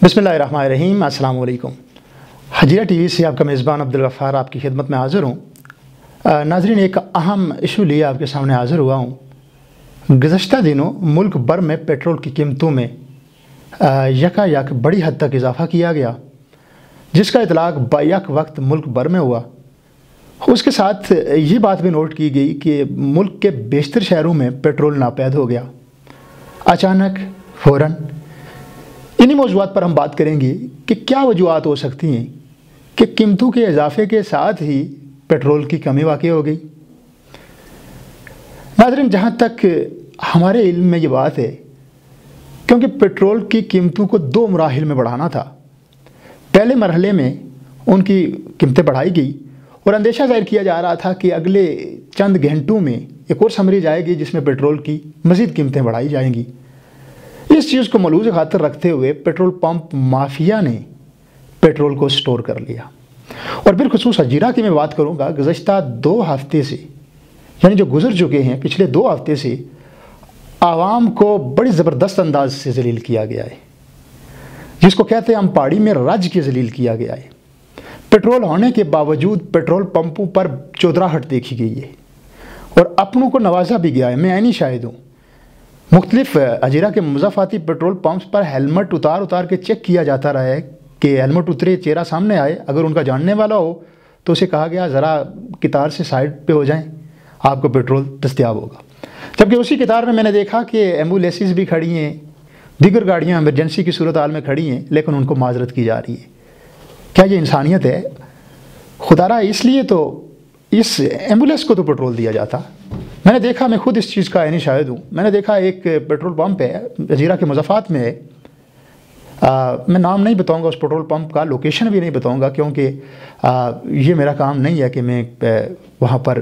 बिस्मिल्लाहिर्रहमानिर्रहीम। अस्सलाम वालेकुम। हजीरा टीवी से आपका मेज़बान अब्दुल गफ़ार आपकी खिदमत में हाज़िर हूँ। नाज़रीन, एक अहम इशू लिए आपके सामने हाज़िर हुआ हूँ। गुज़श्ता दिनों मुल्क भर में पेट्रोल की कीमतों में यकायक बड़ी हद तक इजाफ़ा किया गया, जिसका इतलाक़ बैक वक्त मुल्क भर में हुआ। उसके साथ ये बात भी नोट की गई कि मुल्क के बेशतर शहरों में पेट्रोल नापैद हो गया अचानक, फ़ौरन। इन्हीं मौज़ूआत पर हम बात करेंगे कि क्या वजूहात हो सकती हैं कि कीमतों के इजाफे के साथ ही पेट्रोल की कमी वाक़ई हो गई। नाज़रीन, जहाँ तक हमारे इल्म में ये बात है, क्योंकि पेट्रोल की कीमतों को दो मराहिल में बढ़ाना था। पहले मरहले में उनकी कीमतें बढ़ाई गई और अंदेशा ज़ाहिर किया जा रहा था कि अगले चंद घंटों में एक और समरी जाएगी जिसमें पेट्रोल की मज़ीद कीमतें बढ़ाई जाएंगी। इस चीज़ को मलूज़ खातिर रखते हुए पेट्रोल पंप माफिया ने पेट्रोल को स्टोर कर लिया। और बिलखुसूस हजीरा की मैं बात करूँगा, गुज़श्ता 2 हफ्ते से, यानी जो गुजर चुके हैं पिछले 2 हफ्ते से, आवाम को बड़ी ज़बरदस्त अंदाज से जलील किया गया है, जिसको कहते हैं हम पहाड़ी में रज के जलील किया गया है। पेट्रोल होने के बावजूद पेट्रोल पंपों पर चौधराहट देखी गई है और अपनों को नवाजा भी गया है। मैं ऐनी शाहिद हूँ। मुख्तलिफ हजीरा के मुज़ाफ़ाती पेट्रोल पंप्स पर हेलमेट उतार के चेक किया जाता रहा है कि हेलमेट उतरे, चेहरा सामने आए, अगर उनका जानने वाला हो तो उसे कहा गया ज़रा कितार से साइड पे हो जाएं, आपको पेट्रोल दस्तयाब होगा। जबकि उसी कितार में मैंने देखा कि एम्बुलेंसेस भी खड़ी हैं, दीगर गाड़ियाँ एमरजेंसी की सूरत हाल में खड़ी हैं, लेकिन उनको माजरत की जा रही है। क्या ये इंसानियत है? खुदारा इसलिए तो इस एम्बुलेंस को तो पेट्रोल दिया जाता। मैंने देखा, मैं खुद इस चीज़ का यानी शाहिद हूँ। मैंने देखा एक पेट्रोल पंप है हजीरा के मुज़ाफ़ात में है। मैं नाम नहीं बताऊँगा उस पेट्रोल पंप का, लोकेशन भी नहीं बताऊँगा, क्योंकि ये मेरा काम नहीं है कि मैं वहाँ पर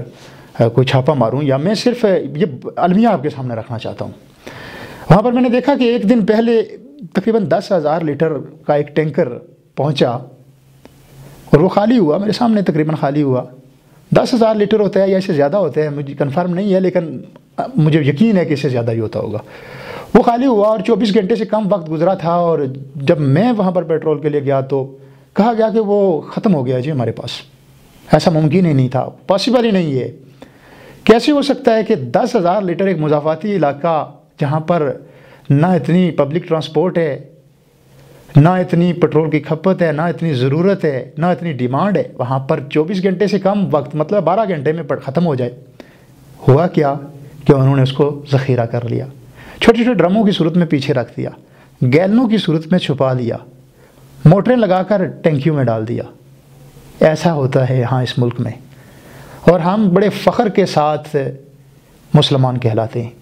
कोई छापा मारूँ, या मैं सिर्फ ये अलमिया आपके सामने रखना चाहता हूँ। वहाँ पर मैंने देखा कि एक दिन पहले तकरीबन 10,000 लीटर का एक टैंकर पहुँचा और वो खाली हुआ, मेरे सामने तकरीबन खाली हुआ। 10,000 लीटर होता है या इससे ज़्यादा होता है, मुझे कंफर्म नहीं है, लेकिन मुझे यकीन है कि इससे ज़्यादा ही होता होगा। वो खाली हुआ और 24 घंटे से कम वक्त गुजरा था, और जब मैं वहाँ पर पेट्रोल के लिए गया तो कहा गया कि वो ख़त्म हो गया जी हमारे पास। ऐसा मुमकिन ही नहीं था, पॉसिबल ही नहीं है। कैसे हो सकता है कि 10,000 लीटर एक मुज़ाफ़ाती इलाका जहाँ पर ना इतनी पब्लिक ट्रांसपोर्ट है, ना इतनी पेट्रोल की खपत है, ना इतनी ज़रूरत है, ना इतनी डिमांड है, वहाँ पर 24 घंटे से कम वक्त, मतलब 12 घंटे में ख़त्म हो जाए। हुआ क्या कि उन्होंने उसको ज़ख़ीरा कर लिया, छोटे छोटे ड्रमों की सूरत में पीछे रख दिया, गैलनों की सूरत में छुपा लिया, मोटरें लगाकर टैंकियों में डाल दिया। ऐसा होता है यहाँ इस मुल्क में, और हम बड़े फ़ख्र के साथ मुसलमान कहलाते हैं।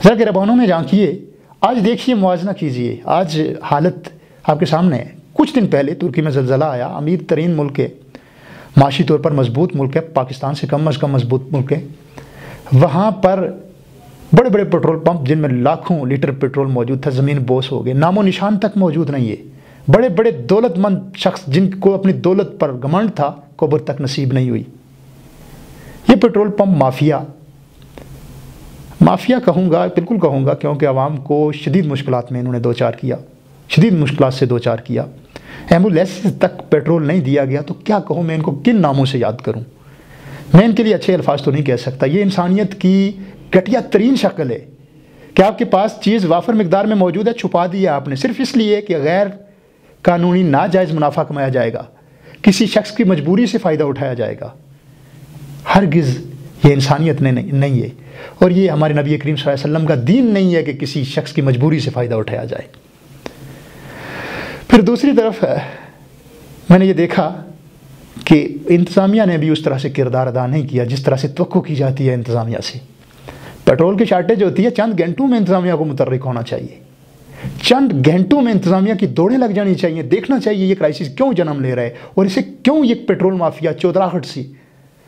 ज़रा के रबानों में झांकिए, आज देखिए, मुआवजा कीजिए। आज हालत आपके सामने है। कुछ दिन पहले तुर्की में ज़लज़ला आया, अमीर तरीन मुल्क है, माशी तौर पर मजबूत मुल्क है, पाकिस्तान से कम अज़ कम मजबूत मुल्क है। वहाँ पर बड़े बड़े पेट्रोल पंप जिनमें लाखों लीटर पेट्रोल मौजूद था, ज़मीन बोस हो गए, नामो निशान तक मौजूद नहीं है। बड़े बड़े दौलतमंद शख्स जिनको अपनी दौलत पर घमंड था, कब्र तक नसीब नहीं हुई। ये पेट्रोल पंप माफिया कहूँगा, बिल्कुल कहूँगा, क्योंकि आवाम को शदीद मुश्किलात में इन्होंने दो चार किया, शदीद मुश्किलात से दो चार किया। एम्बुलेंस तक पेट्रोल नहीं दिया गया तो क्या कहूँ मैं, इनको किन नामों से याद करूँ? मैं इनके लिए अच्छे अल्फाज तो नहीं कह सकता। ये इंसानियत की घटिया तरीन शक्ल है कि आपके पास चीज़ वाफर मिकदार में मौजूद है, छुपा दिया आपने, सिर्फ इसलिए कि गैर कानूनी नाजायज़ मुनाफा कमाया जाएगा, किसी शख्स की मजबूरी से फ़ायदा उठाया जाएगा। हरगिज़ ये इंसानियत नहीं है, और ये हमारे नबी करीम सल्लल्लाहु अलैहि वसल्लम का दीन नहीं है कि किसी शख्स की मजबूरी से फ़ायदा उठाया जाए। फिर दूसरी तरफ मैंने ये देखा कि इंतज़ामिया ने भी उस तरह से किरदार अदा नहीं किया जिस तरह से तवक्को की जाती है इंतज़ामिया से। पेट्रोल की शार्टेज होती है, चंद घंटों में इंतज़ामिया को मुतर्रिक होना चाहिए, चंद घंटों में इंतज़ामिया की दौड़ें लग जानी चाहिए, देखना चाहिए ये क्राइसिस क्यों जन्म ले रहा है और इसे क्यों ये पेट्रोल माफिया चौधराहट सी,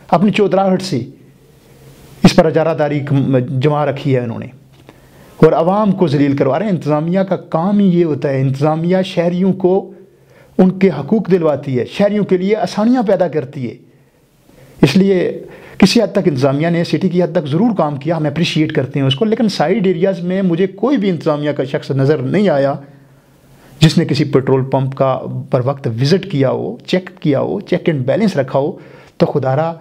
अपनी चौधराहट सी इस पर इजारादारी जमा रखी है इन्होंने, और आवाम को जलील करवा रहे हैं। इंतज़ामिया का काम ही ये होता है, इंतज़ामिया शहरियों को उनके हकूक़ दिलवाती है, शहरियों के लिए आसानियाँ पैदा करती है। इसलिए किसी हद तक इंतज़ामिया ने सिटी की हद तक ज़रूर काम किया, हम अप्रिशिएट करते हैं उसको, लेकिन साइड एरियाज़ में मुझे कोई भी इंतज़ामिया का शख्स नज़र नहीं आया جس نے کسی پیٹرول پمپ کا پر وقت وزٹ کیا ہو، چیک کیا ہو، چیک اینڈ بیلنس رکھا ہو، تو خدارا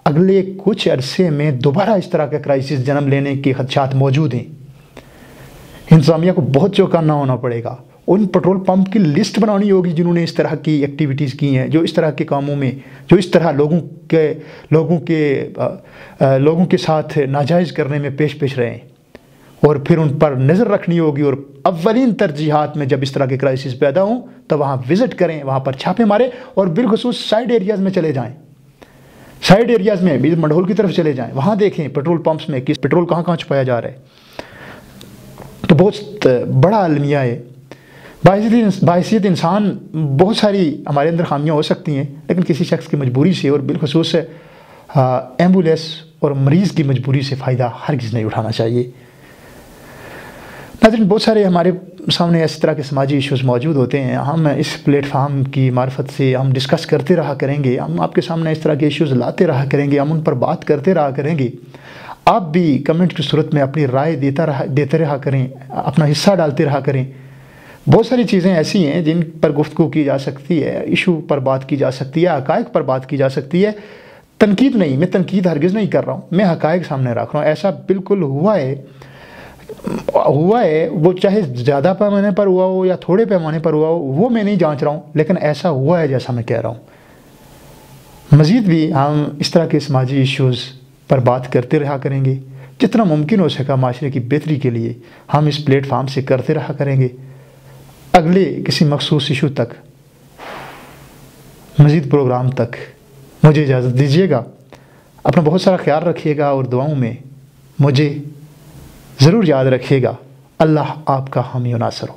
اگلے کچھ عرصے میں دوبارہ اس طرح کا کرائسس جنم لینے کے خدشات موجود ہیں۔ انتظامیہ کو بہت چوکنا ہونا پڑے گا۔ ان پیٹرول پمپ کی لسٹ بنانی ہوگی جنہوں نے اس طرح کی ایکٹیویٹیز کی ہیں، جو اس طرح کے کاموں میں، جو اس طرح لوگوں کے ساتھ ناجائز کرنے میں پیش رہے ہیں، اور پھر ان پر نظر رکھنی ہوگی، اور اولین ترجیحات میں جب اس طرح کے کرائسس پیدا ہوں تو وہاں وزٹ کریں، وہاں پر چھاپے ماریں، اور بالخصوص سائیڈ ایریاز میں چلے جائیں، سائیڈ ایریاز میں منڈھول کی طرف چلے جائیں، وہاں دیکھیں پیٹرول پمپس میں کس پیٹرول کہاں چھپایا جا رہا ہے۔ تو بہت بڑا المیہ ہے۔ باحثیت انسان بہت ساری ہمارے اندر خامیاں ہو سکتی ہیں، لیکن کسی شخص کی مجبوری سے، اور بالخصوص ایمبولینس اور مریض کی مجبوری سے فائدہ ہرگز نہیں اٹھانا چاہیے۔ ناظرین، بہت سارے ہمارے سامنے اس طرح کے سماجی ایشوز موجود ہوتے ہیں، ہم اس پلیٹ فارم کی معرفت سے ہم ڈسکس کرتے رہا کریں گے، ہم آپ کے سامنے اس طرح کے ایشوز لاتے رہا کریں گے، ہم ان پر بات کرتے رہا کریں گے۔ آپ بھی کمنٹ کی صورت میں اپنی رائے دیتے رہا کریں، اپنا حصہ ڈالتے رہا کریں۔ بہت ساری چیزیں ایسی ہیں جن پر گفتگو کی جا سکتی ہے، ایشو پر بات کی جا سکتی ہے، حقائق پر بات کی جا سکتی ہے۔ تنقید نہیں، میں تنقید ہرگز نہیں کر رہا ہوں، میں حقائق سامنے رکھ رہا ہوں۔ ایسا بالکل ہوا ہے، وہ چاہے زیادہ پیمانے پر ہوا ہو یا تھوڑے پیمانے پر ہوا ہو، وہ میں نہیں جانچ رہا ہوں، لیکن ایسا ہوا ہے جیسا میں کہہ رہا ہوں۔ مزید بھی ہم اس طرح کے سماجی ایشوز پر بات کرتے رہا کریں گے، جتنا ممکن ہو سکا معاشرے کی بہتری کے لیے ہم اس پلیٹ فارم سے کرتے رہا کریں گے۔ اگلے کسی مخصوص ایشو تک، مزید پروگرام تک مجھے اجازت دیجیے گا۔ اپنا بہت سارا خیال رکھیے گا، اور دعاؤں میں مجھے ضرور یاد رکھیے گا۔ اللہ آپ کا حامی و ناصر ہو۔